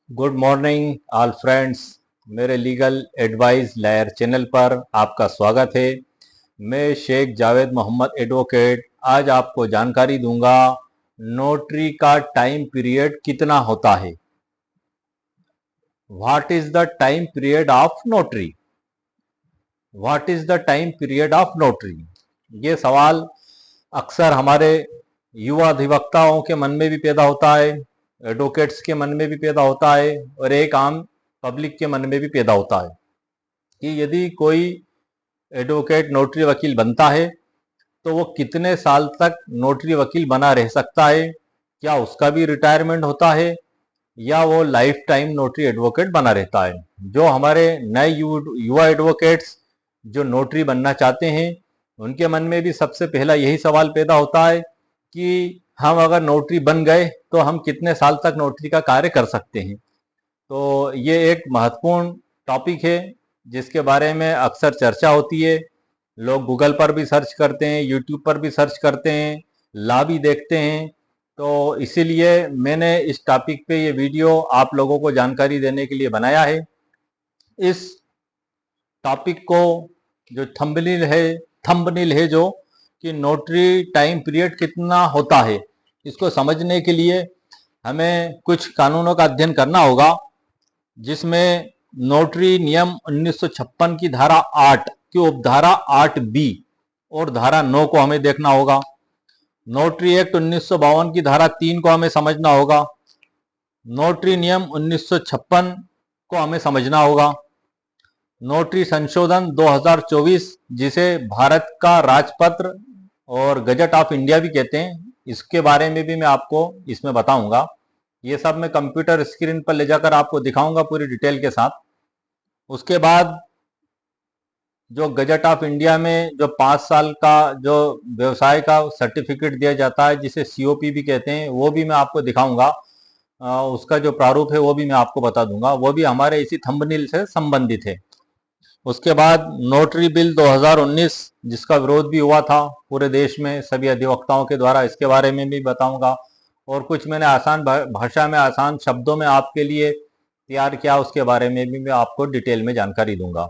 Good morning all friends. मेरे legal advice lawyer channel पर आपका स्वागत है। मैं शेख जावेद मोहम्मद एडवोकेट आज आपको जानकारी दूंगा नोटरी का टाइम पीरियड कितना होता है। What is the time period of notary? What is the time period of notary? ये सवाल अक्सर हमारे युवा अधिवक्ताओं के मन में भी पैदा होता है, एडवोकेट्स के मन में भी पैदा होता है और एक आम पब्लिक के मन में भी पैदा होता है कि यदि कोई एडवोकेट नोटरी वकील बनता है तो वो कितने साल तक नोटरी वकील बना रह सकता है, क्या उसका भी रिटायरमेंट होता है या वो लाइफ टाइम नोटरी एडवोकेट बना रहता है। जो हमारे नए युवा एडवोकेट्स जो नोटरी बनना चाहते हैं उनके मन में भी सबसे पहला यही सवाल पैदा होता है कि हम अगर नोटरी बन गए तो हम कितने साल तक नोटरी का कार्य कर सकते हैं। तो ये एक महत्वपूर्ण टॉपिक है जिसके बारे में अक्सर चर्चा होती है। लोग गूगल पर भी सर्च करते हैं, यूट्यूब पर भी सर्च करते हैं, ला भी देखते हैं। तो इसीलिए मैंने इस टॉपिक पे ये वीडियो आप लोगों को जानकारी देने के लिए बनाया है। इस टॉपिक को जो थंबनेल है जो कि नोटरी टाइम पीरियड कितना होता है, इसको समझने के लिए हमें कुछ कानूनों का अध्ययन करना होगा, जिसमें नोटरी नियम 1956 की धारा 8 की उपधारा 8B और धारा 9 को हमें देखना होगा। नोटरी एक्ट 1952 की धारा 3 को हमें समझना होगा। नोटरी नियम 1956 को हमें समझना होगा। नोटरी संशोधन 2024 जिसे भारत का राजपत्र और गजट ऑफ इंडिया भी कहते हैं, इसके बारे में भी मैं आपको इसमें बताऊंगा। ये सब मैं कंप्यूटर स्क्रीन पर ले जाकर आपको दिखाऊंगा पूरी डिटेल के साथ। उसके बाद जो गजट ऑफ इंडिया में जो 5 साल का जो व्यवसाय का सर्टिफिकेट दिया जाता है जिसे सीओपी भी कहते हैं, वो भी मैं आपको दिखाऊंगा। उसका जो प्रारूप है वो भी मैं आपको बता दूंगा, वो भी हमारे इसी थंबनेल से संबंधित है। उसके बाद नोटरी बिल 2019 जिसका विरोध भी हुआ था पूरे देश में सभी अधिवक्ताओं के द्वारा, इसके बारे में भी बताऊंगा। और कुछ मैंने आसान भाषा में आसान शब्दों में आपके लिए तैयार किया, उसके बारे में भी मैं आपको डिटेल में जानकारी दूंगा।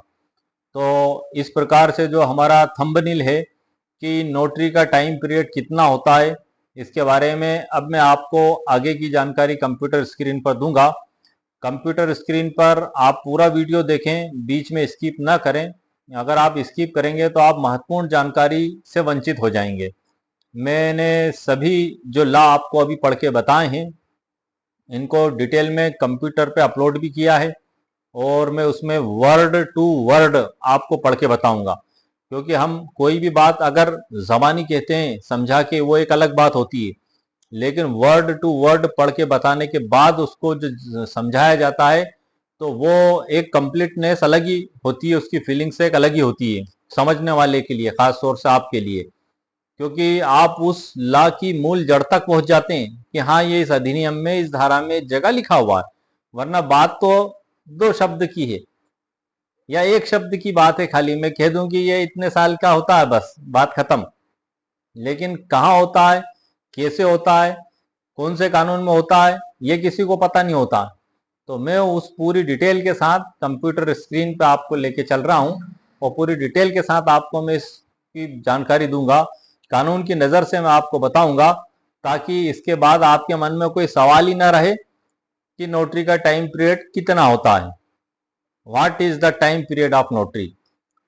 तो इस प्रकार से जो हमारा थंबनेल है कि नोटरी का टाइम पीरियड कितना होता है, इसके बारे में अब मैं आपको आगे की जानकारी कंप्यूटर स्क्रीन पर दूंगा। कंप्यूटर स्क्रीन पर आप पूरा वीडियो देखें, बीच में स्किप ना करें। अगर आप स्किप करेंगे तो आप महत्वपूर्ण जानकारी से वंचित हो जाएंगे। मैंने सभी जो लॉ आपको अभी पढ़ के बताए हैं इनको डिटेल में कंप्यूटर पे अपलोड भी किया है और मैं उसमें वर्ड टू वर्ड आपको पढ़ के बताऊंगा। क्योंकि हम कोई भी बात अगर जबानी कहते हैं समझा के, वो एक अलग बात होती है, लेकिन वर्ड टू वर्ड पढ़ के बताने के बाद उसको जो समझाया जाता है तो वो एक कंप्लीटनेस अलग ही होती है, उसकी फीलिंग्स एक अलग ही होती है समझने वाले के लिए, खास तौर से आपके लिए। क्योंकि आप उस लॉ की मूल जड़ तक पहुंच जाते हैं कि हाँ ये इस अधिनियम में इस धारा में एक जगह लिखा हुआ है, वरना बात तो दो शब्द की है या एक शब्द की बात है, खाली मैं कह दूं कि ये इतने साल का होता है, बस बात खत्म। लेकिन कहाँ होता है, कैसे होता है, कौन से कानून में होता है, ये किसी को पता नहीं होता। तो मैं उस पूरी डिटेल के साथ कंप्यूटर स्क्रीन पे आपको लेके चल रहा हूं और पूरी डिटेल के साथ आपको मैं इसकी जानकारी दूंगा, कानून की नज़र से मैं आपको बताऊंगा, ताकि इसके बाद आपके मन में कोई सवाल ही ना रहे कि नोटरी का टाइम पीरियड कितना होता है। What is the time period of notary?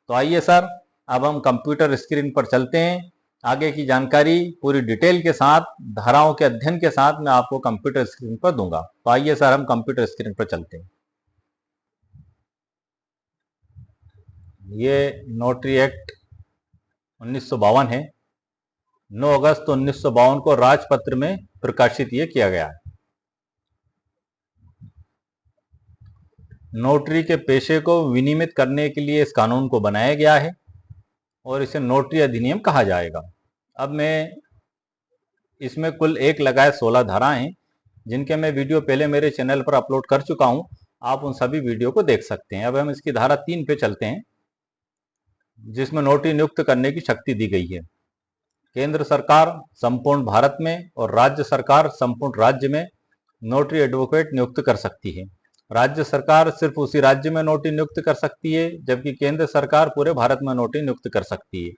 तो आइए सर, अब हम कंप्यूटर स्क्रीन पर चलते हैं। आगे की जानकारी पूरी डिटेल के साथ धाराओं के अध्ययन के साथ मैं आपको कंप्यूटर स्क्रीन पर दूंगा। तो आइए सर, हम कंप्यूटर स्क्रीन पर चलते हैं। ये नोटरी एक्ट 1952 है। 9 अगस्त 1952 को राजपत्र में प्रकाशित ये किया गया है। नोटरी के पेशे को विनियमित करने के लिए इस कानून को बनाया गया है और इसे नोटरी अधिनियम कहा जाएगा। अब मैं इसमें कुल एक लगाए 16 धाराएं हैं, जिनके मैं वीडियो पहले मेरे चैनल पर अपलोड कर चुका हूं। आप उन सभी वीडियो को देख सकते हैं। अब हम इसकी धारा 3 पे चलते हैं, जिसमें नोटरी नियुक्त करने की शक्ति दी गई है। केंद्र सरकार संपूर्ण भारत में और राज्य सरकार संपूर्ण राज्य में नोटरी एडवोकेट नियुक्त कर सकती है। राज्य सरकार सिर्फ उसी राज्य में नोटरी नियुक्त कर सकती है, जबकि केंद्र सरकार पूरे भारत में नोटरी नियुक्त कर सकती है।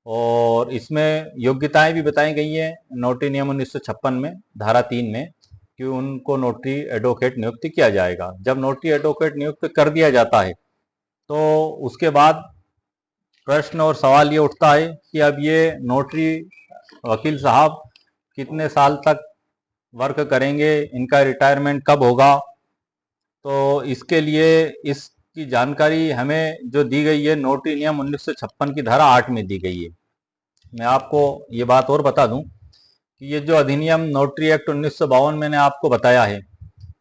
और इसमें योग्यताएं भी बताई गई हैं नोटरी नियम 1956 में धारा 3 में कि उनको नोटरी एडवोकेट नियुक्त किया जाएगा। जब नोटरी एडवोकेट नियुक्त कर दिया जाता है तो उसके बाद प्रश्न और सवाल ये उठता है कि अब ये नोटरी वकील साहब कितने साल तक वर्क करेंगे, इनका रिटायरमेंट कब होगा। तो इसके लिए इसकी जानकारी हमें जो दी गई है नोटरी नियम 1956 की धारा 8 में दी गई है। मैं आपको ये बात और बता दूं कि ये जो अधिनियम नोटरी एक्ट 1952 मैंने आपको बताया है,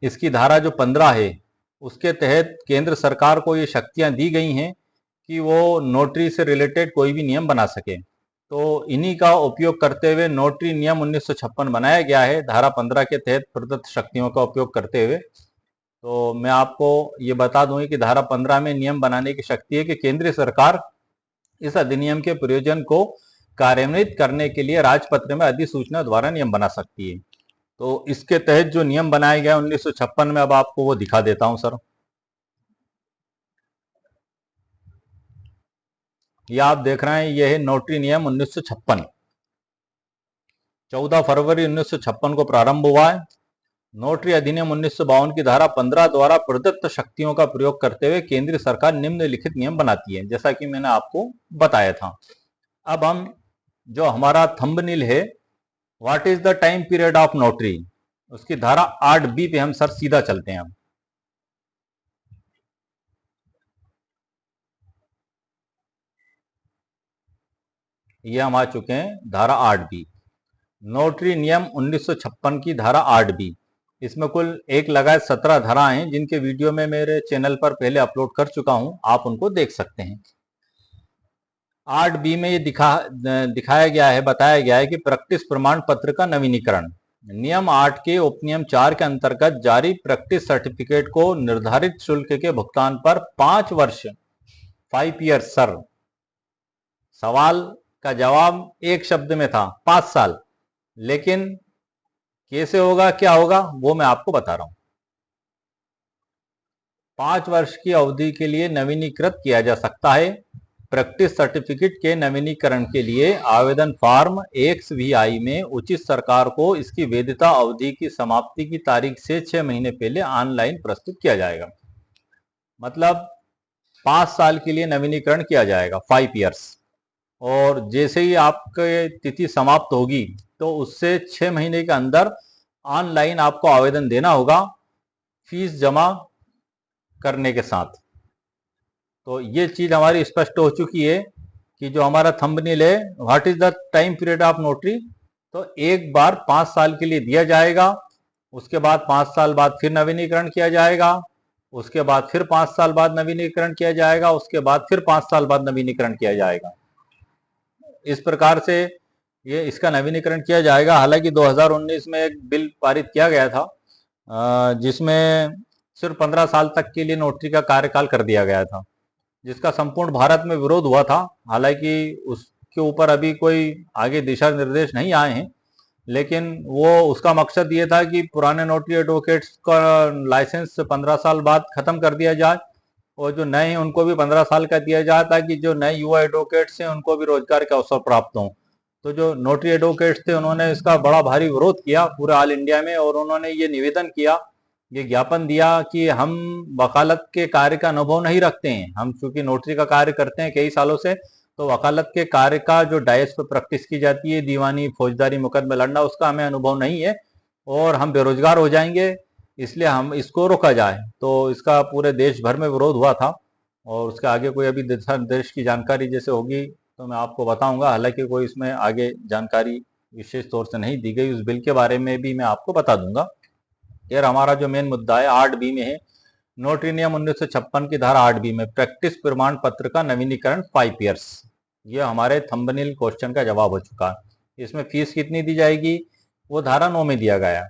इसकी धारा जो 15 है उसके तहत केंद्र सरकार को ये शक्तियां दी गई हैं कि वो नोटरी से रिलेटेड कोई भी नियम बना सके। तो इन्हीं का उपयोग करते हुए नोटरी नियम 1956 बनाया गया है धारा 15 के तहत प्रदत्त शक्तियों का उपयोग करते हुए। तो मैं आपको ये बता दूं कि धारा 15 में नियम बनाने की शक्ति है कि केंद्रीय सरकार इस अधिनियम के प्रयोजन को कार्यान्वित करने के लिए राजपत्र में अधिसूचना द्वारा नियम बना सकती है। तो इसके तहत जो नियम बनाए गए 1956 में, अब आपको वो दिखा देता हूं सर। ये आप देख रहे हैं, ये है नोटरी नियम 1956। 14 फरवरी 1956 को प्रारंभ हुआ है। नोटरी अधिनियम 1952 की धारा 15 द्वारा प्रदत्त शक्तियों का प्रयोग करते हुए केंद्रीय सरकार निम्नलिखित नियम बनाती है, जैसा कि मैंने आपको बताया था। अब हम जो हमारा थंबनेल है what is the time period of notary, उसकी धारा 8B पे हम सर सीधा चलते हैं। ये हम आ चुके हैं धारा 8B, नोटरी नियम 1956 की धारा 8B। इसमें कुल एक लगाए 17 धाराएं हैं जिनके वीडियो में मेरे चैनल पर पहले अपलोड कर चुका हूं, आप उनको देख सकते हैं। 8B में ये दिखाया गया है, बताया गया है कि प्रैक्टिस प्रमाण पत्र का नवीनीकरण। नियम 8 के उपनियम 4 के अंतर्गत जारी प्रैक्टिस सर्टिफिकेट को निर्धारित शुल्क के भुगतान पर 5 वर्ष 5 ईयर्स सर। सवाल का जवाब एक शब्द में था 5 साल, लेकिन कैसे होगा, क्या होगा, वो मैं आपको बता रहा हूं। 5 वर्ष की अवधि के लिए नवीनीकृत किया जा सकता है। प्रैक्टिस सर्टिफिकेट के नवीनीकरण के लिए आवेदन फॉर्म XVI में उचित सरकार को इसकी वैधता अवधि की समाप्ति की तारीख से 6 महीने पहले ऑनलाइन प्रस्तुत किया जाएगा। मतलब 5 साल के लिए नवीनीकरण किया जाएगा 5 ईयर्स, और जैसे ही आपकी तिथि समाप्त होगी तो उससे 6 महीने के अंदर ऑनलाइन आपको आवेदन देना होगा फीस जमा करने के साथ। तो ये चीज हमारी स्पष्ट हो चुकी है कि जो हमारा थंबनेल है what is the time period of notary, तो एक बार 5 साल के लिए दिया जाएगा, उसके बाद 5 साल बाद फिर नवीनीकरण किया जाएगा, उसके बाद फिर 5 साल बाद नवीनीकरण किया जाएगा, उसके बाद फिर 5 साल बाद नवीनीकरण किया जाएगा। इस प्रकार से ये इसका नवीनीकरण किया जाएगा। हालांकि 2019 में एक बिल पारित किया गया था जिसमें सिर्फ 15 साल तक के लिए नोटरी का कार्यकाल कर दिया गया था, जिसका संपूर्ण भारत में विरोध हुआ था। हालांकि उसके ऊपर अभी कोई आगे दिशा निर्देश नहीं आए हैं, लेकिन वो उसका मकसद ये था कि पुराने नोटरी एडवोकेट्स का लाइसेंस 15 साल बाद खत्म कर दिया जाए और जो नए हैं उनको भी 15 साल का दिया जाए, ताकि जो नए युवा एडवोकेट्स हैं उनको भी रोजगार के अवसर प्राप्त हों। तो जो नोटरी एडवोकेट्स थे उन्होंने इसका बड़ा भारी विरोध किया पूरे ऑल इंडिया में, और उन्होंने ये निवेदन किया, ये ज्ञापन दिया कि हम वकालत के कार्य का अनुभव नहीं रखते हैं। हम चूंकि नोटरी का कार्य करते हैं कई सालों से, तो वकालत के कार्य का जो डायस पर प्रैक्टिस की जाती है, दीवानी फौजदारी मुकदमे लड़ना, उसका हमें अनुभव नहीं है और हम बेरोजगार हो जाएंगे, इसलिए हम इसको रोका जाए। तो इसका पूरे देश भर में विरोध हुआ था, और उसके आगे कोई अभी दिशा निर्देश की जानकारी जैसे होगी तो मैं आपको बताऊंगा। हालांकि कोई इसमें आगे जानकारी विशेष तौर से नहीं दी गई, उस बिल के बारे में भी मैं आपको बता दूंगा। यार हमारा जो मेन मुद्दा है 8B में है, नोटरी नियम 1956 की धारा 8B में प्रैक्टिस प्रमाण पत्र का नवीनीकरण 5 ईयर्स। ये हमारे थंबनेल क्वेश्चन का जवाब हो चुका है। इसमें फीस कितनी दी जाएगी वो धारा 9 में दिया गया है।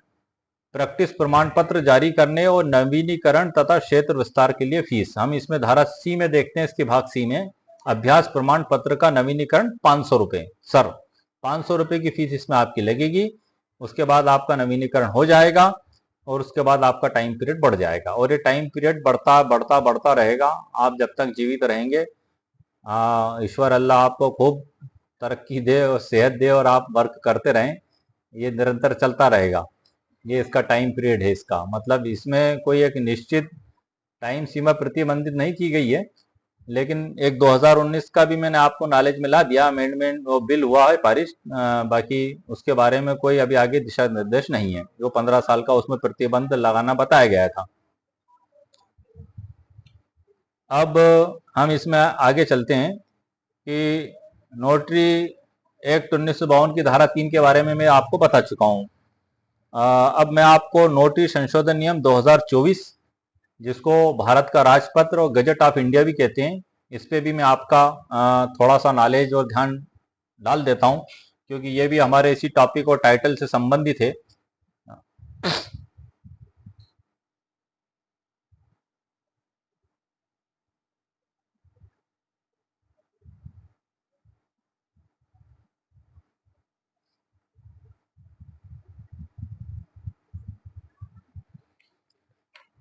प्रैक्टिस प्रमाण पत्र जारी करने और नवीनीकरण तथा क्षेत्र विस्तार के लिए फीस। हम इसमें धारा C में देखते हैं, इसके भाग C में अभ्यास प्रमाण पत्र का नवीनीकरण 500 रुपए सर, 500 रुपए की फीस इसमें आपकी लगेगी। उसके बाद आपका नवीनीकरण हो जाएगा और उसके बाद आपका टाइम पीरियड बढ़ जाएगा, और ये टाइम पीरियड बढ़ता बढ़ता बढ़ता रहेगा आप जब तक जीवित रहेंगे। ईश्वर अल्लाह आपको खूब तरक्की दे और सेहत दे और आप वर्क करते रहें, ये निरंतर चलता रहेगा। ये इसका टाइम पीरियड है। इसका मतलब इसमें कोई एक निश्चित टाइम सीमा प्रतिबंधित नहीं की गई है, लेकिन एक 2019 का भी मैंने आपको नॉलेज में ला दिया। अमेंडमेंट वो बिल हुआ है पारित, बाकी उसके बारे में कोई अभी आगे दिशा निर्देश नहीं है। जो 15 साल का उसमें प्रतिबंध लगाना बताया गया था। अब हम इसमें आगे चलते हैं कि नोटरी एक्ट 1952 की धारा 3 के बारे में मैं आपको बता चुका हूं। अब मैं आपको नोटरी संशोधन नियम 2024, जिसको भारत का राजपत्र और गजट ऑफ इंडिया भी कहते हैं, इस पे भी मैं आपका थोड़ा सा नॉलेज और ध्यान डाल देता हूं, क्योंकि ये भी हमारे इसी टॉपिक और टाइटल से संबंधित है।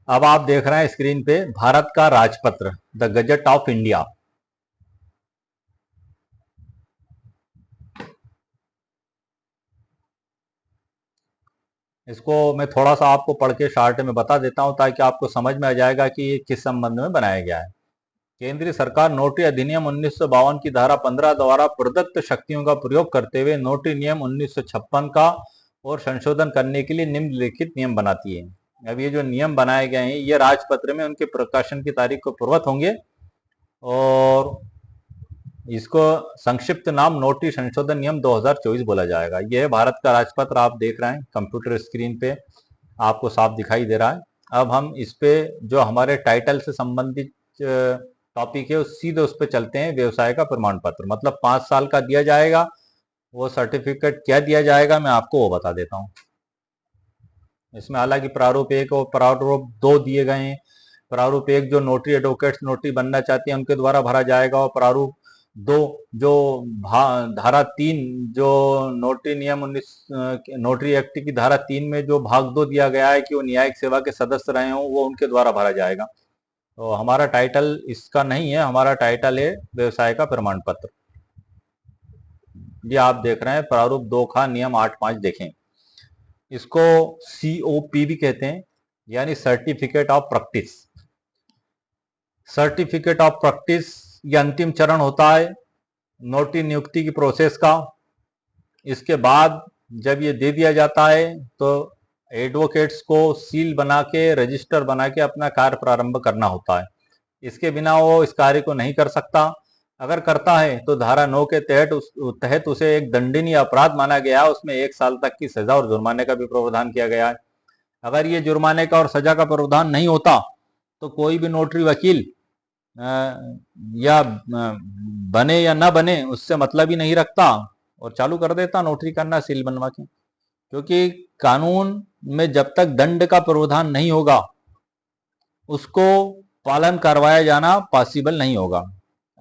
अब आप देख रहे हैं स्क्रीन पे भारत का राजपत्र, द गजट ऑफ इंडिया। इसको मैं थोड़ा सा आपको पढ़ के शार्ट में बता देता हूं, ताकि आपको समझ में आ जाएगा कि ये किस संबंध में बनाया गया है। केंद्रीय सरकार नोटरी अधिनियम 1952 की धारा 15 द्वारा प्रदत्त शक्तियों का प्रयोग करते हुए नोटरी नियम 1956 का और संशोधन करने के लिए निम्नलिखित नियम बनाती है। अब ये जो नियम बनाए गए हैं ये राजपत्र में उनके प्रकाशन की तारीख को पूर्वत होंगे, और इसको संक्षिप्त नाम नोटरी संशोधन नियम 2024 बोला जाएगा। यह है भारत का राजपत्र, आप देख रहे हैं कंप्यूटर स्क्रीन पे आपको साफ दिखाई दे रहा है। अब हम इस पे जो हमारे टाइटल से संबंधित टॉपिक है सीधे उस पर चलते हैं। व्यवसाय का प्रमाण पत्र मतलब 5 साल का दिया जाएगा। वो सर्टिफिकेट क्या दिया जाएगा मैं आपको वो बता देता हूँ। इसमें हालांकि प्रारूप 1 और प्रारूप 2 दिए गए हैं। प्रारूप 1 जो नोटरी एडवोकेट्स नोटरी बनना चाहते हैं उनके द्वारा भरा जाएगा, और प्रारूप 2 जो धारा 3 जो नोटरी नियम 19 नोटरी एक्ट की धारा 3 में जो भाग 2 दिया गया है कि वो न्यायिक सेवा के सदस्य रहे हों, वो उनके द्वारा भरा जाएगा। तो हमारा टाइटल इसका नहीं है, हमारा टाइटल है व्यवसाय का प्रमाण पत्र। ये आप देख रहे हैं प्रारूप 2 का नियम 8.5 देखें। इसको COP भी कहते हैं, यानी certificate of practice. Certificate of practice ये अंतिम चरण होता है नोटरी नियुक्ति की प्रोसेस का। इसके बाद जब ये दे दिया जाता है तो एडवोकेट्स को सील बना के रजिस्टर बना के अपना कार्य प्रारंभ करना होता है। इसके बिना वो इस कार्य को नहीं कर सकता। अगर करता है तो धारा 9 के तहत उसे एक दंडनीय अपराध माना गया है। उसमें 1 साल तक की सजा और जुर्माने का भी प्रावधान किया गया है। अगर ये जुर्माने का और सजा का प्रावधान नहीं होता तो कोई भी नोटरी वकील या बने या ना बने उससे मतलब ही नहीं रखता और चालू कर देता नोटरी करना सील बनवा के, क्योंकि कानून में जब तक दंड का प्रावधान नहीं होगा उसको पालन करवाया जाना पॉसिबल नहीं होगा।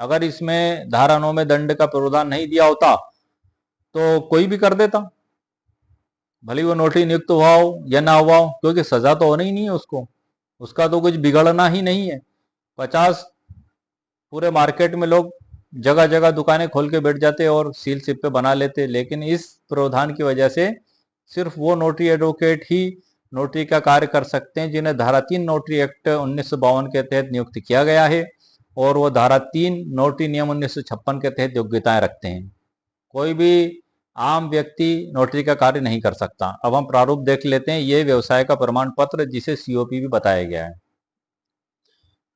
अगर इसमें धारा 9 में दंड का प्रावधान नहीं दिया होता तो कोई भी कर देता, भले वो नोटरी नियुक्त हुआ हो या ना हुआ हो, क्योंकि सजा तो होना ही नहीं है उसको, उसका तो कुछ बिगड़ना ही नहीं है। 50 पूरे मार्केट में लोग जगह जगह दुकानें खोल के बैठ जाते और सील सिप पे बना लेते, लेकिन इस प्रावधान की वजह से सिर्फ वो नोटरी एडवोकेट ही नोटरी का कार्य कर सकते हैं जिन्हें धारा 3 नोटरी एक्ट 1952 के तहत नियुक्त किया गया है, और वो धारा 3 नोटरी नियम 1956 के तहत योग्यताएं रखते हैं। कोई भी आम व्यक्ति नोटरी का कार्य नहीं कर सकता। अब हम प्रारूप देख लेते हैं। ये व्यवसाय का प्रमाण पत्र जिसे COP भी बताया गया है,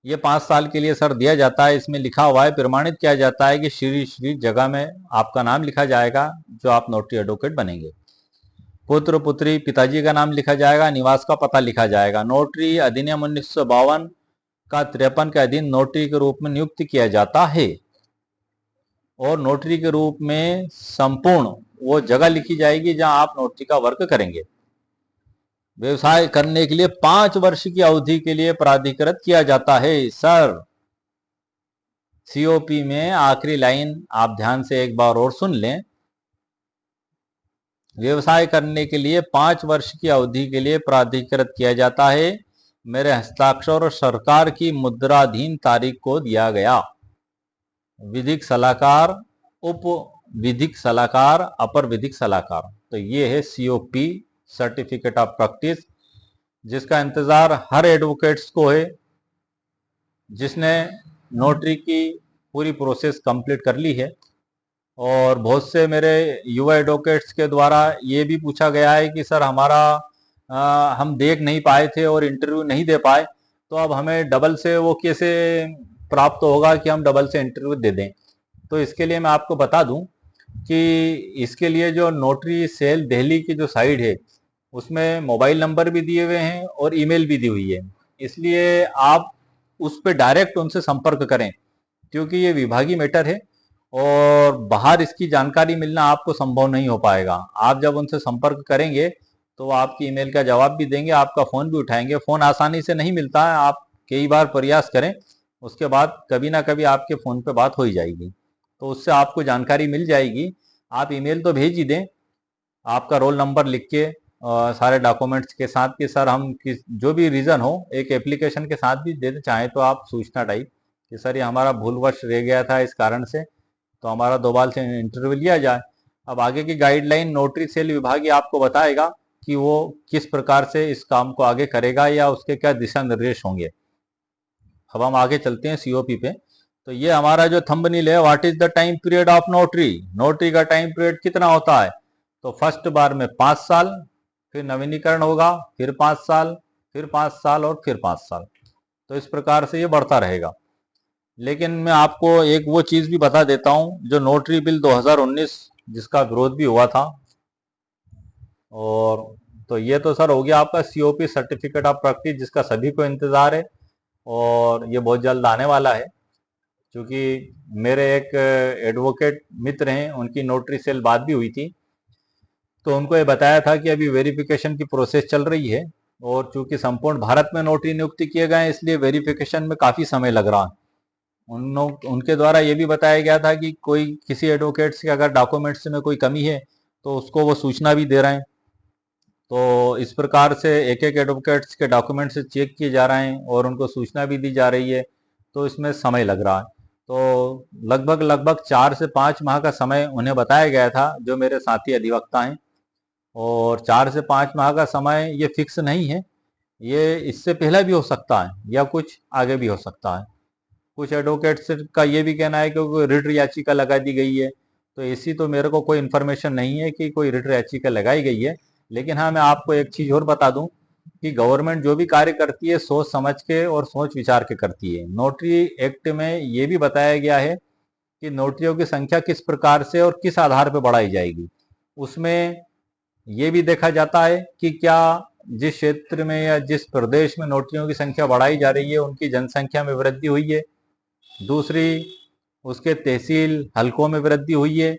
ये 5 साल के लिए सर दिया जाता है। इसमें लिखा हुआ है, प्रमाणित किया जाता है कि श्री जगह में आपका नाम लिखा जाएगा जो आप नोटरी एडवोकेट बनेंगे। पुत्र पुत्री पिताजी का नाम लिखा जाएगा, निवास का पता लिखा जाएगा। नोटरी अधिनियम 1952 का 53 के अधीन नोटरी के रूप में नियुक्त किया जाता है, और नोटरी के रूप में संपूर्ण वो जगह लिखी जाएगी जहां आप नोटरी का वर्क करेंगे। व्यवसाय करने के लिए 5 वर्ष की अवधि के लिए प्राधिकृत किया जाता है। सर COP में आखिरी लाइन आप ध्यान से एक बार और सुन लें। व्यवसाय करने के लिए 5 वर्ष की अवधि के लिए प्राधिकृत किया जाता है। मेरे हस्ताक्षर और सरकार की मुद्राधीन तारीख को दिया गया। विधिक सलाहकार, उप विधिक सलाहकार, अपर विधिक सलाहकार। तो ये है COP, सर्टिफिकेट ऑफ प्रैक्टिस, जिसका इंतजार हर एडवोकेट्स को है जिसने नोटरी की पूरी प्रोसेस कंप्लीट कर ली है। और बहुत से मेरे युवा एडवोकेट्स के द्वारा ये भी पूछा गया है कि सर हमारा हम देख नहीं पाए थे और इंटरव्यू नहीं दे पाए, तो अब हमें डबल से वो कैसे प्राप्त होगा कि हम डबल से इंटरव्यू दे दें। तो इसके लिए मैं आपको बता दूं कि इसके लिए जो नोटरी सेल दिल्ली की जो साइट है उसमें मोबाइल नंबर भी दिए हुए हैं और ईमेल भी दी हुई है, इसलिए आप उस पर डायरेक्ट उनसे संपर्क करें, क्योंकि ये विभागीय मैटर है और बाहर इसकी जानकारी मिलना आपको संभव नहीं हो पाएगा। आप जब उनसे संपर्क करेंगे तो वो आपकी ईमेल का जवाब भी देंगे, आपका फ़ोन भी उठाएंगे। फ़ोन आसानी से नहीं मिलता है, आप कई बार प्रयास करें, उसके बाद कभी ना कभी आपके फ़ोन पे बात हो ही जाएगी, तो उससे आपको जानकारी मिल जाएगी। आप ईमेल तो भेज ही दें, आपका रोल नंबर लिख के सारे डॉक्यूमेंट्स के साथ कि सर हम किस जो भी रीज़न हो, एक एप्लीकेशन के साथ भी देना चाहें तो आप सूचना टाइप कि सर ये हमारा भूलवश रह गया था इस कारण से, तो हमारा दोबारा से इंटरव्यू लिया जाए। अब आगे की गाइडलाइन नोटरी सेल विभाग ही आपको बताएगा कि वो किस प्रकार से इस काम को आगे करेगा या उसके क्या दिशा निर्देश होंगे। अब हम आगे चलते हैं COP पे। तो ये हमारा जो थंबनेल है, what is the time period of notary, notary का टाइम पीरियड कितना होता है। तो फर्स्ट बार में 5 साल, फिर नवीनीकरण होगा, फिर 5 साल, फिर 5 साल और फिर 5 साल। तो इस प्रकार से ये बढ़ता रहेगा। लेकिन मैं आपको एक वो चीज भी बता देता हूं, जो नोटरी बिल 2019 जिसका विरोध भी हुआ था, और तो ये तो सर हो गया आपका COP, सर्टिफिकेट ऑफ प्रैक्टिस, जिसका सभी को इंतजार है और ये बहुत जल्द आने वाला है। क्योंकि मेरे एक एडवोकेट मित्र हैं, उनकी नोटरी सेल बात भी हुई थी, तो उनको ये बताया था कि अभी वेरिफिकेशन की प्रोसेस चल रही है और चूंकि संपूर्ण भारत में नोटरी नियुक्ति किए गए हैं, इसलिए वेरिफिकेशन में काफ़ी समय लग रहा है। उनके द्वारा ये भी बताया गया था कि कोई किसी एडवोकेट्स के अगर डॉक्यूमेंट्स में कोई कमी है तो उसको वो सूचना भी दे रहे हैं। तो इस प्रकार से एक एक एडवोकेट्स के डॉक्यूमेंट्स चेक किए जा रहे हैं और उनको सूचना भी दी जा रही है, तो इसमें समय लग रहा है। तो लगभग 4 से 5 माह का समय उन्हें बताया गया था, जो मेरे साथी अधिवक्ता हैं। और 4 से 5 माह का समय ये फिक्स नहीं है, ये इससे पहले भी हो सकता है या कुछ आगे भी हो सकता है। कुछ एडवोकेट्स का ये भी कहना है कि रिट याचिका लगा दी गई है, तो ऐसी तो मेरे को कोई इन्फॉर्मेशन नहीं है कि कोई रिट याचिका लगाई गई है। लेकिन हाँ, मैं आपको एक चीज और बता दूं कि गवर्नमेंट जो भी कार्य करती है सोच समझ के और सोच विचार के करती है। नोटरी एक्ट में ये भी बताया गया है कि नोटरियों की संख्या किस प्रकार से और किस आधार पर बढ़ाई जाएगी। उसमें ये भी देखा जाता है कि क्या जिस क्षेत्र में या जिस प्रदेश में नोटरियों की संख्या बढ़ाई जा रही है उनकी जनसंख्या में वृद्धि हुई है, दूसरी उसके तहसील हलकों में वृद्धि हुई है।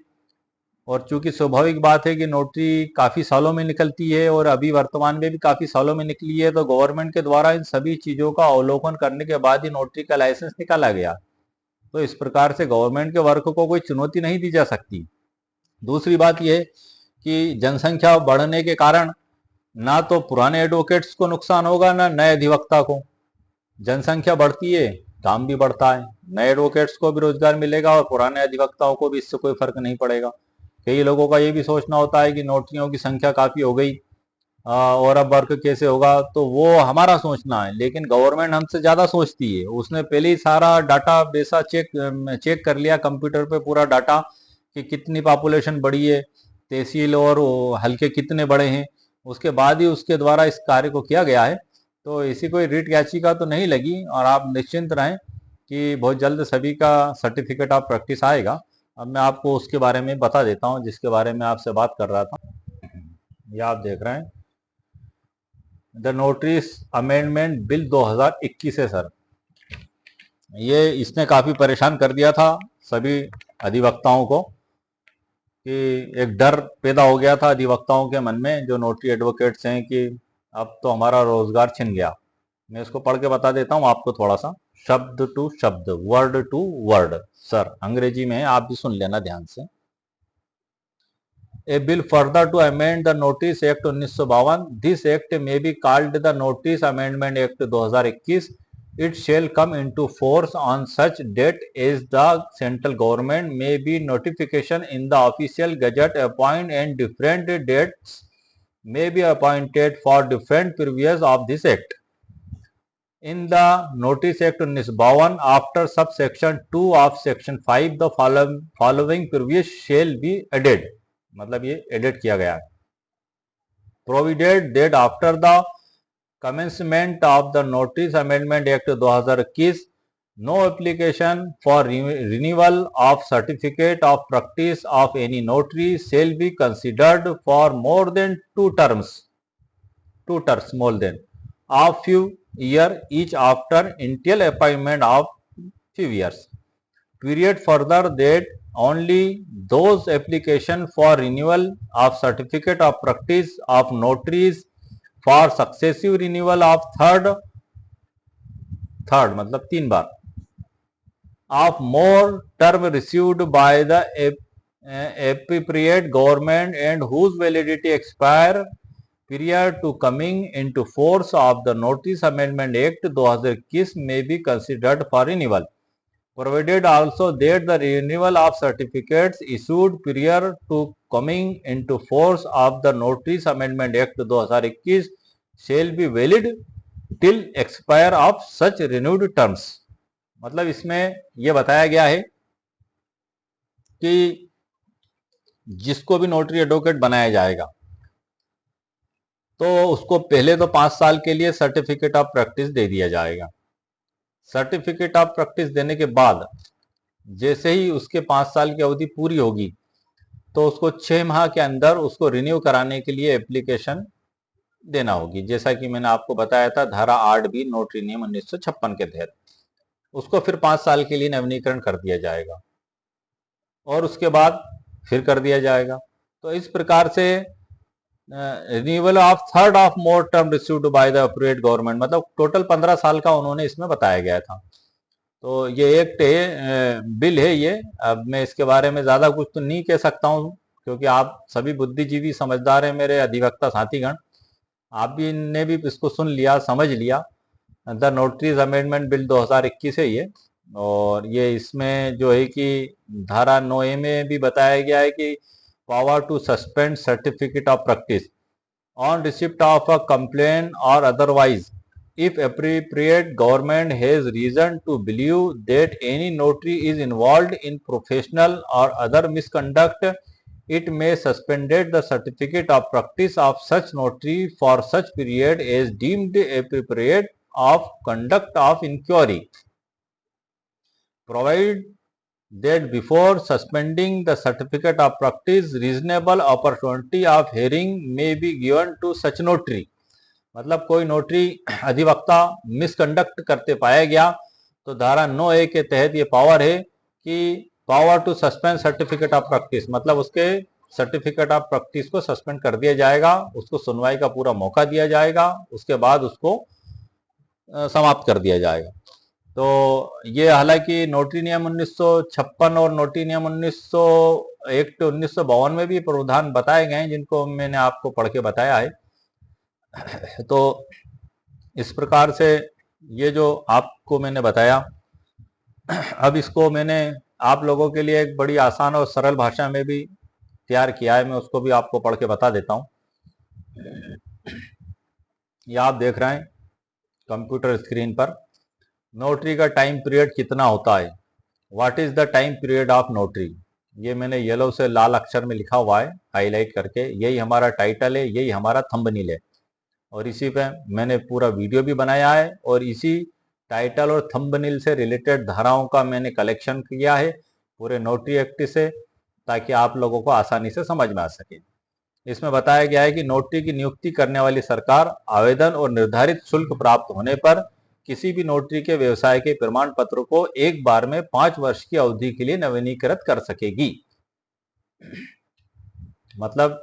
और चूंकि स्वाभाविक बात है कि नोटरी काफ़ी सालों में निकलती है और अभी वर्तमान में भी काफ़ी सालों में निकली है, तो गवर्नमेंट के द्वारा इन सभी चीज़ों का अवलोकन करने के बाद ही नोटरी का लाइसेंस निकाला गया। तो इस प्रकार से गवर्नमेंट के वर्क को कोई चुनौती नहीं दी जा सकती। दूसरी बात यह कि जनसंख्या बढ़ने के कारण ना तो पुराने एडवोकेट्स को नुकसान होगा ना नए अधिवक्ता को। जनसंख्या बढ़ती है, काम भी बढ़ता है, नए एडवोकेट्स को भी रोजगार मिलेगा और पुराने अधिवक्ताओं को भी इससे कोई फर्क नहीं पड़ेगा। कई लोगों का ये भी सोचना होता है कि नोटरियों की संख्या काफी हो गई और अब वर्क कैसे होगा, तो वो हमारा सोचना है। लेकिन गवर्नमेंट हमसे ज्यादा सोचती है, उसने पहले ही सारा डाटा बेसा चेक कर लिया कंप्यूटर पे, पूरा डाटा कि कितनी पॉपुलेशन बढ़ी है, तहसील और हल्के कितने बड़े हैं, उसके बाद ही उसके द्वारा इस कार्य को किया गया है। तो ऐसी कोई रिट याचिका तो नहीं लगी और आप निश्चिंत रहें कि बहुत जल्द सभी का सर्टिफिकेट ऑफ प्रैक्टिस आएगा। अब मैं आपको उसके बारे में बता देता हूँ जिसके बारे में आपसे बात कर रहा था। ये आप देख रहे हैं द नोटरीज अमेंडमेंट बिल 2021 है सर। ये इसने काफ़ी परेशान कर दिया था सभी अधिवक्ताओं को कि एक डर पैदा हो गया था अधिवक्ताओं के मन में, जो नोटरी एडवोकेट्स हैं, कि अब तो हमारा रोजगार छिन गया। मैं इसको पढ़ के बता देता हूँ आपको थोड़ा सा, शब्द टू शब्द, वर्ड टू वर्ड। सर अंग्रेजी में है, आप भी सुन लेना ध्यान से। A bill further to amend the Notice Act 1952. This act may be called the Notice Amendment Act 2021. It shall come into force on such date as the central government may be notification in the official gazette appoint, and different dates may be appointed for different purposes of this act. In the Notice Act 1952, after subsection 2 of section 5, the following provisions shall be added. मतलब ये edit किया गया है. Provided that after the commencement of the Notice Amendment Act 2021, no application for renewal of certificate of practice of any notary shall be considered for more than two terms more than of few year each after until appointment of few years. Period further that only those application for renewal of certificate of practice of notaries for successive renewal of third मतलब 3 बार of more term received by the appropriate government and whose validity expire prior to coming into force of the Notice Amendment Act 2021 may be considered for renewal. Provided also that the renewal of certificates issued prior to coming into force of the Notice Amendment Act 2021 shall be valid till expire of such renewed terms. मतलब इसमें यह बताया गया है कि जिसको भी notary advocate बनाया जाएगा तो उसको पहले तो 5 साल के लिए सर्टिफिकेट ऑफ प्रैक्टिस दे दिया जाएगा. सर्टिफिकेट ऑफ प्रैक्टिस देने के बाद जैसे ही उसके 5 साल की अवधि पूरी होगी तो उसको 6 माह के अंदर उसको रिन्यू कराने के लिए एप्लीकेशन देना होगी. जैसा कि मैंने आपको बताया था धारा 8B नोटरी नियम 1956 के तहत उसको फिर 5 साल के लिए नवीनीकरण कर दिया जाएगा और उसके बाद फिर कर दिया जाएगा. तो इस प्रकार से renewal of third of more term received by the appropriate government मतलब टोटल 15 साल का उन्होंने इसमें बताया गया था. तो ये एक्ट है, बिल है ये. अब मैं इसके बारे में ज्यादा कुछ तो नहीं कह सकता हूँ क्योंकि आप सभी बुद्धिजीवी समझदार हैं मेरे अधिवक्ता साथीगण. आप भी ने भी इसको सुन लिया समझ लिया. द नोटरीज अमेंडमेंट बिल 2021 है ये. और ये इसमें जो है कि धारा 9A में भी बताया गया है कि power to suspend certificate of practice on receipt of a complaint or otherwise if appropriate government has reason to believe that any notary is involved in professional or other misconduct, it may suspend the certificate of practice of such notary for such period as deemed appropriate of conduct of inquiry. Provide that before suspending the certificate of practice reasonable opportunity of hearing may be given to such notary. मतलब कोई notary अधिवक्ता misconduct करते पाया गया तो धारा 9A के तहत ये पावर है कि power to suspend certificate of practice मतलब उसके सर्टिफिकेट ऑफ प्रैक्टिस को सस्पेंड कर दिया जाएगा. उसको सुनवाई का पूरा मौका दिया जाएगा. उसके बाद उसको समाप्त कर दिया जाएगा. तो ये हालांकि नोटरी नियम 1956 और नोटरी नियम 1952 में भी प्रावधान बताए गए हैं जिनको मैंने आपको पढ़ के बताया है. तो इस प्रकार से ये जो आपको मैंने बताया अब इसको मैंने आप लोगों के लिए एक बड़ी आसान और सरल भाषा में भी तैयार किया है. मैं उसको भी आपको पढ़ के बता देता हूँ. ये आप देख रहे हैं कंप्यूटर स्क्रीन पर नोटरी का टाइम पीरियड कितना होता है. What is the time period of notary. ये मैंने येलो से लाल अक्षर में लिखा हुआ है हाईलाइट करके. यही हमारा टाइटल है, यही हमारा थंबनेल है और इसी पे मैंने पूरा वीडियो भी बनाया है और इसी टाइटल और थंबनेल से रिलेटेड धाराओं का मैंने कलेक्शन किया है पूरे नोटरी एक्ट से ताकि आप लोगों को आसानी से समझ में आ सके. इसमें बताया गया है कि नोटरी की नियुक्ति करने वाली सरकार आवेदन और निर्धारित शुल्क प्राप्त होने पर किसी भी नोटरी के व्यवसाय के प्रमाण पत्र को एक बार में 5 वर्ष की अवधि के लिए नवीनीकृत कर सकेगी. मतलब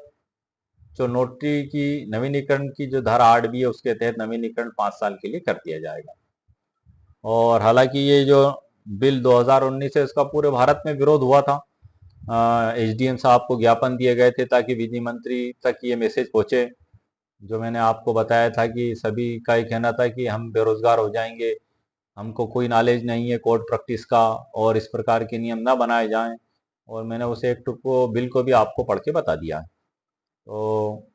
जो नोटरी की नवीनीकरण की जो धारा 8B है उसके तहत नवीनीकरण 5 साल के लिए कर दिया जाएगा. और हालांकि ये जो बिल 2019 है इसका पूरे भारत में विरोध हुआ था एसडीएम साहब को ज्ञापन दिए गए थे ताकि विधि मंत्री तक ये मैसेज पहुंचे। जो मैंने आपको बताया था कि सभी का ही कहना था कि हम बेरोजगार हो जाएंगे, हमको कोई नॉलेज नहीं है कोर्ट प्रैक्टिस का और इस प्रकार के नियम ना बनाए जाएं। और मैंने उस एक्ट को, बिल को भी आपको पढ़ के बता दिया। तो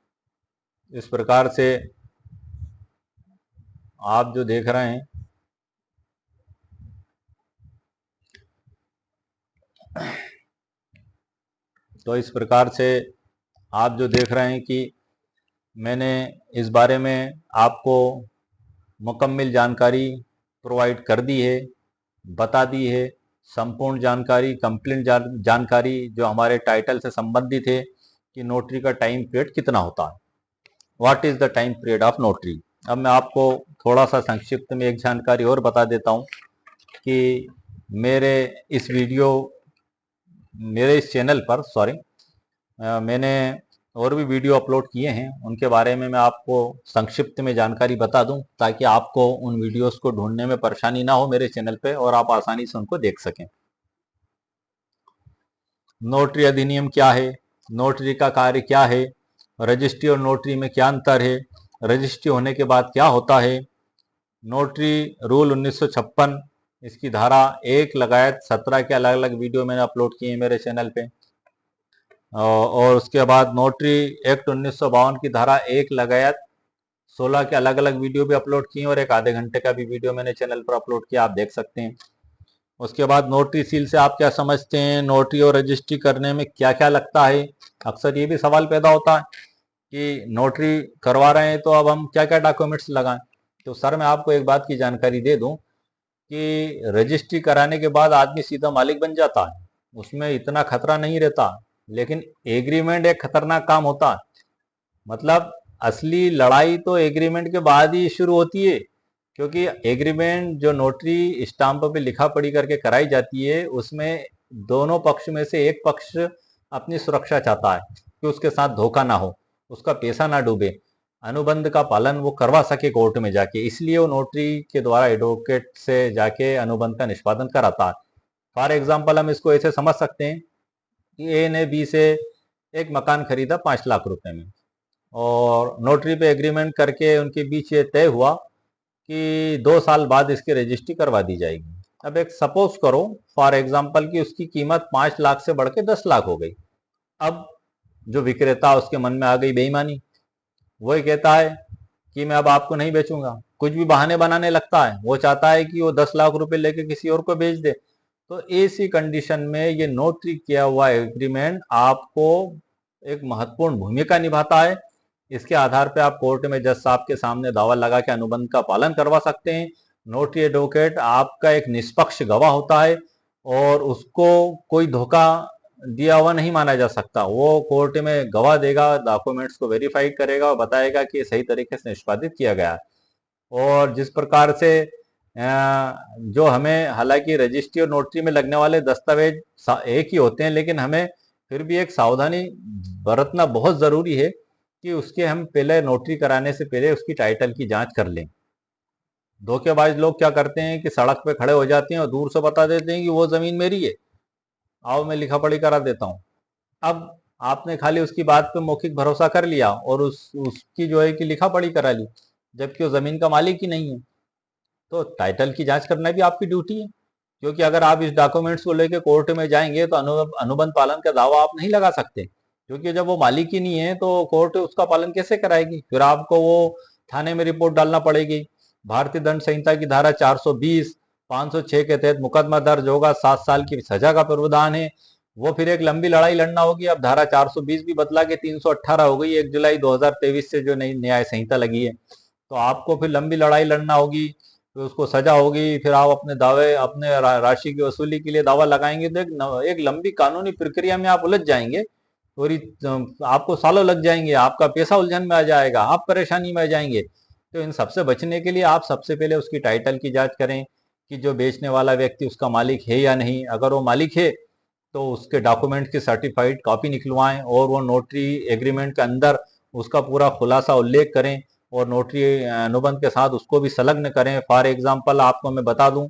इस प्रकार से आप जो देख रहे हैं तो इस प्रकार से आप जो देख रहे हैं कि मैंने इस बारे में आपको मुकम्मल जानकारी प्रोवाइड कर दी है, बता दी है। संपूर्ण जानकारी, कंप्लीट जानकारी जो हमारे टाइटल से संबंधित है कि नोटरी का टाइम पीरियड कितना होता है, what is the time period of notary. अब मैं आपको थोड़ा सा संक्षिप्त में एक जानकारी और बता देता हूं कि मेरे इस चैनल पर मैंने और भी वीडियो अपलोड किए हैं, उनके बारे में मैं आपको संक्षिप्त में जानकारी बता दूं ताकि आपको उन वीडियोस को ढूंढने में परेशानी ना हो मेरे चैनल पे और आप आसानी से उनको देख सकें। नोटरी अधिनियम क्या है, नोटरी का कार्य क्या है, रजिस्ट्री और नोटरी में क्या अंतर है, रजिस्ट्री होने के बाद क्या होता है, नोटरी रूल 1956, इसकी धारा 1 लगायत 17 के अलग अलग वीडियो मैंने अपलोड किए हैं मेरे चैनल पे। और उसके बाद नोटरी एक्ट 1952 की धारा 1 लगायत 16 के अलग अलग वीडियो भी अपलोड किए और एक आधे घंटे का भी वीडियो मैंने चैनल पर अपलोड किया, आप देख सकते हैं। उसके बाद नोटरी सील से आप क्या समझते हैं, नोटरी और रजिस्ट्री करने में क्या क्या लगता है। अक्सर ये भी सवाल पैदा होता है कि नोटरी करवा रहे हैं तो अब हम क्या क्या डॉक्यूमेंट्स लगाएं। तो सर मैं आपको एक बात की जानकारी दे दूं कि रजिस्ट्री कराने के बाद आदमी सीधा मालिक बन जाता है, उसमें इतना खतरा नहीं रहता। लेकिन एग्रीमेंट एक खतरनाक काम होता है। मतलब असली लड़ाई तो एग्रीमेंट के बाद ही शुरू होती है, क्योंकि एग्रीमेंट जो नोटरी स्टाम्प पे लिखा पढ़ी करके कराई जाती है उसमें दोनों पक्ष में से एक पक्ष अपनी सुरक्षा चाहता है कि उसके साथ धोखा ना हो, उसका पैसा ना डूबे, अनुबंध का पालन वो करवा सके कोर्ट में जाके, इसलिए वो नोटरी के द्वारा एडवोकेट से जाके अनुबंध का निष्पादन कराता है। फॉर एग्जाम्पल हम इसको ऐसे समझ सकते हैं कि ए ने बी से एक मकान खरीदा 5 लाख रुपए में और नोटरी पे एग्रीमेंट करके उनके बीच ये तय हुआ कि 2 साल बाद इसकी रजिस्ट्री करवा दी जाएगी। अब एक सपोज करो फॉर एग्जाम्पल कि उसकी कीमत 5 लाख से बढ़ के 10 लाख हो गई। अब जो विक्रेता उसके मन में आ गई बेईमानी, वही कहता है कि मैं अब आपको नहीं बेचूंगा, कुछ भी बहाने बनाने लगता है, वो चाहता है कि वो 10 लाख रुपए लेके किसी और को बेच दे। तो ऐसी कंडीशन में ये नोटरी किया हुआ एग्रीमेंट आपको एक महत्वपूर्ण भूमिका निभाता है। इसके आधार पे आप कोर्ट में जज साहब के सामने दावा लगा के अनुबंध का पालन करवा सकते हैं। नोटरी एडवोकेट आपका एक निष्पक्ष गवाह होता है और उसको कोई धोखा दिया हुआ नहीं माना जा सकता। वो कोर्ट में गवाह देगा, डॉक्यूमेंट्स को वेरीफाई करेगा और बताएगा कि सही तरीके से निष्पादित किया गया है। और जिस प्रकार से जो हमें, हालांकि रजिस्ट्री और नोटरी में लगने वाले दस्तावेज एक ही होते हैं, लेकिन हमें फिर भी एक सावधानी बरतना बहुत जरूरी है कि उसके हम पहले नोटरी कराने से पहले उसकी टाइटल की जांच कर लें। धोखेबाज लोग क्या करते हैं कि सड़क पे खड़े हो जाते हैं और दूर से बता देते हैं कि वो जमीन मेरी है, आओ मैं लिखा पढ़ी करा देता हूँ। अब आपने खाली उसकी बात पे मौखिक भरोसा कर लिया और उसकी जो है कि लिखा पढ़ी करा ली, जबकि वो जमीन का मालिक ही नहीं है। तो टाइटल की जांच करना भी आपकी ड्यूटी है, क्योंकि अगर आप इस डॉक्यूमेंट्स को लेकर कोर्ट में जाएंगे तो अनुबंध पालन का दावा आप नहीं लगा सकते, क्योंकि जब वो मालिक ही नहीं है तो कोर्ट उसका पालन कैसे कराएगी। फिर आपको वो थाने में रिपोर्ट डालना पड़ेगी। भारतीय दंड संहिता की धारा 420, 506 के तहत मुकदमा दर्ज होगा, 7 साल की सजा का प्रावधान है। वो फिर एक लंबी लड़ाई लड़ना होगी। अब धारा 420 भी बदला के 318 हो गई 1 जुलाई 2023 से, जो नई न्याय संहिता लगी है। तो आपको फिर लंबी लड़ाई लड़ना होगी, फिर उसको सजा होगी, फिर आप अपने दावे, अपने राशि की वसूली के लिए दावा लगाएंगे तो एक लंबी कानूनी प्रक्रिया में आप उलझ जाएंगे और आपको सालों लग जाएंगे, आपका पैसा उलझन में आ जाएगा, आप परेशानी में आ जाएंगे। तो इन सबसे बचने के लिए आप सबसे पहले उसकी टाइटल की जांच करें कि जो बेचने वाला व्यक्ति उसका मालिक है या नहीं। अगर वो मालिक है तो उसके डॉक्यूमेंट की सर्टिफाइड कॉपी निकलवाएं और वो नोटरी एग्रीमेंट के अंदर उसका पूरा खुलासा उल्लेख करें और नोटरी अनुबंध के साथ उसको भी संलग्न करें। फॉर एग्जाम्पल आपको मैं बता दूं,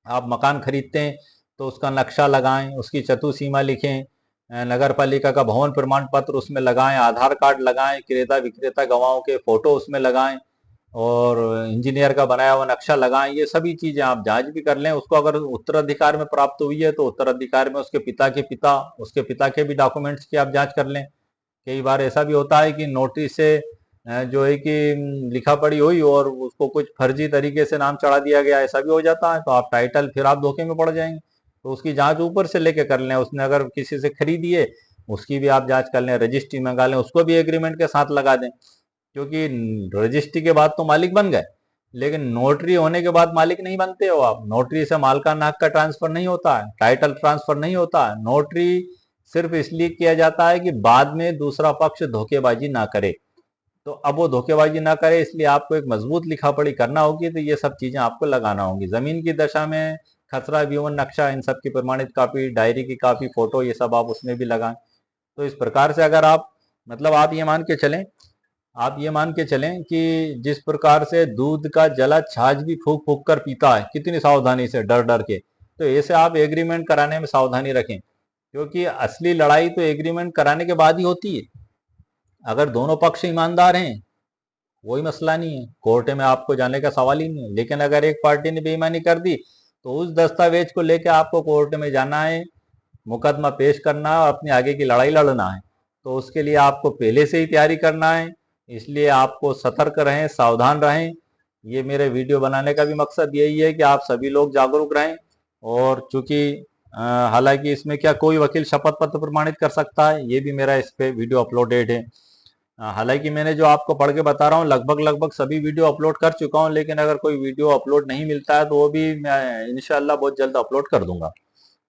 आप मकान खरीदते हैं तो उसका नक्शा लगाएं, उसकी चतुसीमा लिखें, नगर पालिका का भवन प्रमाण पत्र उसमें लगाएं, आधार कार्ड लगाएं, क्रेता विक्रेता गवाहों के फोटो उसमें लगाएं और इंजीनियर का बनाया हुआ नक्शा लगाएं। ये सभी चीजें आप जांच भी कर लें। उसको अगर उत्तराधिकार में प्राप्त हुई है तो उत्तराधिकार में उसके पिता के भी डॉक्यूमेंट्स की आप जांच कर लें। कई बार ऐसा भी होता है कि नोटिस से जो है कि लिखा पढ़ी हुई और उसको कुछ फर्जी तरीके से नाम चढ़ा दिया गया, ऐसा भी हो जाता है, तो आप टाइटल फिर आप धोखे में पड़ जाएंगे। तो उसकी जांच ऊपर से लेके कर लें। उसने अगर किसी से खरीदी है उसकी भी आप जांच कर लें, रजिस्ट्री मंगा लें, उसको भी एग्रीमेंट के साथ लगा दें। क्योंकि रजिस्ट्री के बाद तो मालिक बन गए, लेकिन नोटरी होने के बाद मालिक नहीं बनते हो आप। नोटरी से मालकाना हक का ट्रांसफर नहीं होता है, टाइटल ट्रांसफर नहीं होता है। नोटरी सिर्फ इसलिए किया जाता है कि बाद में दूसरा पक्ष धोखेबाजी ना करे। तो अब वो धोखेबाजी ना करे इसलिए आपको एक मजबूत लिखा पढ़ी करना होगी। तो ये सब चीजें आपको लगाना होंगी। जमीन की दशा में खसरा विवरण नक्शा, इन सब की प्रमाणित कॉपी, डायरी की कॉपी, फोटो, ये सब आप उसमें भी लगाएं। तो इस प्रकार से अगर आप मतलब आप ये मान के चलें कि जिस प्रकार से दूध का जला छाछ भी फूक फूक कर पीता है, कितनी सावधानी से, डर डर के, तो ऐसे आप एग्रीमेंट कराने में सावधानी रखें। क्योंकि असली लड़ाई तो एग्रीमेंट कराने के बाद ही होती है। अगर दोनों पक्ष ईमानदार हैं कोई मसला नहीं है, कोर्ट में आपको जाने का सवाल ही नहीं है। लेकिन अगर एक पार्टी ने बेईमानी कर दी तो उस दस्तावेज को लेकर आपको कोर्ट में जाना है, मुकदमा पेश करना है और अपनी आगे की लड़ाई लड़ना है। तो उसके लिए आपको पहले से ही तैयारी करना है। इसलिए आपको सतर्क रहें, सावधान रहें। ये मेरे वीडियो बनाने का भी मकसद यही है कि आप सभी लोग जागरूक रहें। और चूंकि हालांकि इसमें क्या कोई वकील शपथ पत्र प्रमाणित कर सकता है, ये भी मेरा इस पे वीडियो अपलोडेड है। हालांकि मैंने जो आपको पढ़ के बता रहा हूँ लगभग सभी वीडियो अपलोड कर चुका हूँ, लेकिन अगर कोई वीडियो अपलोड नहीं मिलता है तो वो भी मैं इंशाल्लाह बहुत जल्द अपलोड कर दूंगा।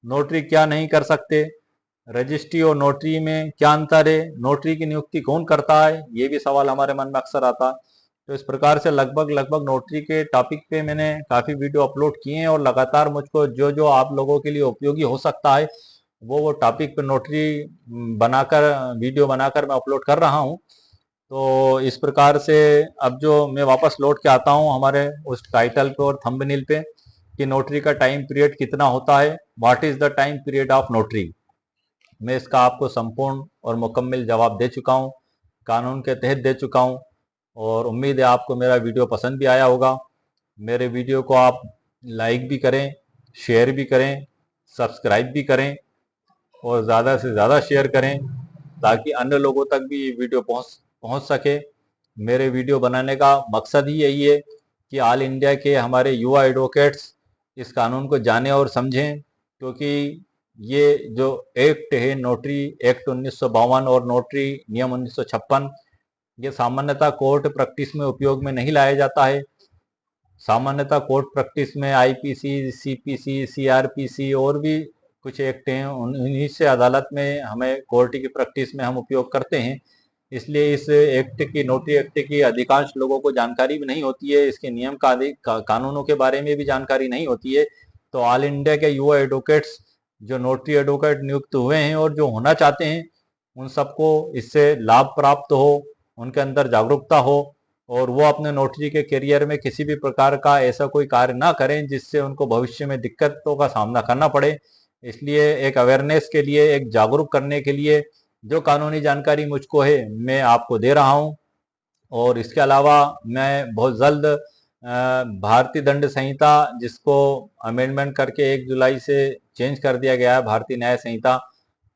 नोटरी क्या नहीं कर सकते, रजिस्ट्री और नोटरी में क्या अंतर है, नोटरी की नियुक्ति कौन करता है, ये भी सवाल हमारे मन में अक्सर आता है। तो इस प्रकार से लगभग नोटरी के टॉपिक पे मैंने काफ़ी वीडियो अपलोड किए हैं और लगातार मुझको जो जो आप लोगों के लिए उपयोगी हो सकता है वो टॉपिक पे नोटरी बनाकर वीडियो बनाकर मैं अपलोड कर रहा हूँ। तो इस प्रकार से अब जो मैं वापस लौट के आता हूँ हमारे उस टाइटल पे और थंबनेल पे कि नोटरी का टाइम पीरियड कितना होता है, what is the time period of notary, मैं इसका आपको संपूर्ण और मुकम्मल जवाब दे चुका हूँ, कानून के तहत दे चुका हूँ। और उम्मीद है आपको मेरा वीडियो पसंद भी आया होगा। मेरे वीडियो को आप लाइक भी करें, शेयर भी करें, सब्सक्राइब भी करें और ज़्यादा से ज़्यादा शेयर करें ताकि अन्य लोगों तक भी ये वीडियो पहुंच सके। मेरे वीडियो बनाने का मकसद ही यही है कि ऑल इंडिया के हमारे युवा एडवोकेट्स इस कानून को जानें और समझें। क्योंकि ये जो एक्ट है, नोटरी एक्ट 1952 और नोटरी नियम 1956, ये सामान्यतः कोर्ट प्रैक्टिस में उपयोग में नहीं लाया जाता है। सामान्यतः कोर्ट प्रैक्टिस में आईपीसी, सीपीसी, सीआरपीसी और भी कुछ एक्ट हैं, उन्हीं से अदालत में हमें कोर्ट की प्रैक्टिस में हम उपयोग करते हैं। इसलिए इस एक्ट की, नोटरी एक्ट की अधिकांश लोगों को जानकारी भी नहीं होती है, इसके नियम कानूनों के बारे में भी जानकारी नहीं होती है। तो ऑल इंडिया के युवा एडवोकेट्स जो नोटरी एडवोकेट नियुक्त हुए हैं और जो होना चाहते हैं उन सबको इससे लाभ प्राप्त हो, उनके अंदर जागरूकता हो और वो अपने नोटरी के करियर में किसी भी प्रकार का ऐसा कोई कार्य ना करें जिससे उनको भविष्य में दिक्कतों का सामना करना पड़े। इसलिए एक अवेयरनेस के लिए, एक जागरूक करने के लिए जो कानूनी जानकारी मुझको है मैं आपको दे रहा हूं। और इसके अलावा मैं बहुत जल्द भारतीय दंड संहिता, जिसको अमेंडमेंट करके 1 जुलाई से चेंज कर दिया गया है, भारतीय न्याय संहिता,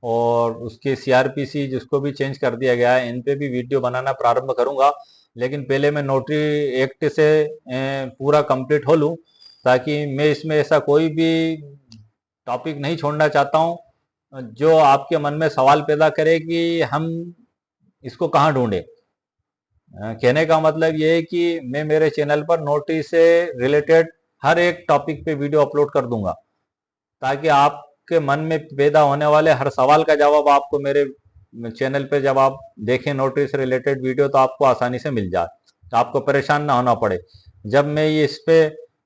और उसके सीआरपीसी जिसको भी चेंज कर दिया गया है, इन पे भी वीडियो बनाना प्रारंभ करूंगा। लेकिन पहले मैं नोटरी एक्ट से पूरा कंप्लीट हो लूँ ताकि मैं इसमें ऐसा कोई भी टॉपिक नहीं छोड़ना चाहता हूँ जो आपके मन में सवाल पैदा करे कि हम इसको कहाँ ढूंढे। कहने का मतलब ये है कि मैं मेरे चैनल पर नोटरी से रिलेटेड हर एक टॉपिक पे वीडियो अपलोड कर दूंगा ताकि आपके मन में पैदा होने वाले हर सवाल का जवाब आपको मेरे चैनल पे जब आप देखें नोटरी से रिलेटेड वीडियो तो आपको आसानी से मिल जाए, तो आपको परेशान ना होना पड़े। जब मैं ये इस पे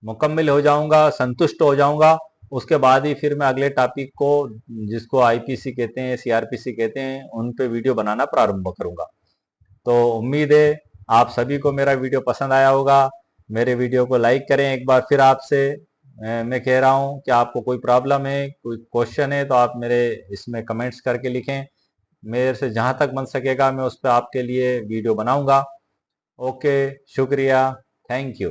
मुकम्मल हो जाऊंगा, संतुष्ट हो जाऊंगा, उसके बाद ही फिर मैं अगले टॉपिक को, जिसको आईपीसी कहते हैं, सीआरपीसी कहते हैं, उन पे वीडियो बनाना प्रारंभ करूंगा। तो उम्मीद है आप सभी को मेरा वीडियो पसंद आया होगा। मेरे वीडियो को लाइक करें। एक बार फिर आपसे मैं कह रहा हूं कि आपको कोई प्रॉब्लम है, कोई क्वेश्चन है, तो आप मेरे इसमें कमेंट्स करके लिखें। मेरे से जहां तक बन सकेगा मैं उस पर आपके लिए वीडियो बनाऊंगा। ओके, शुक्रिया, थैंक यू।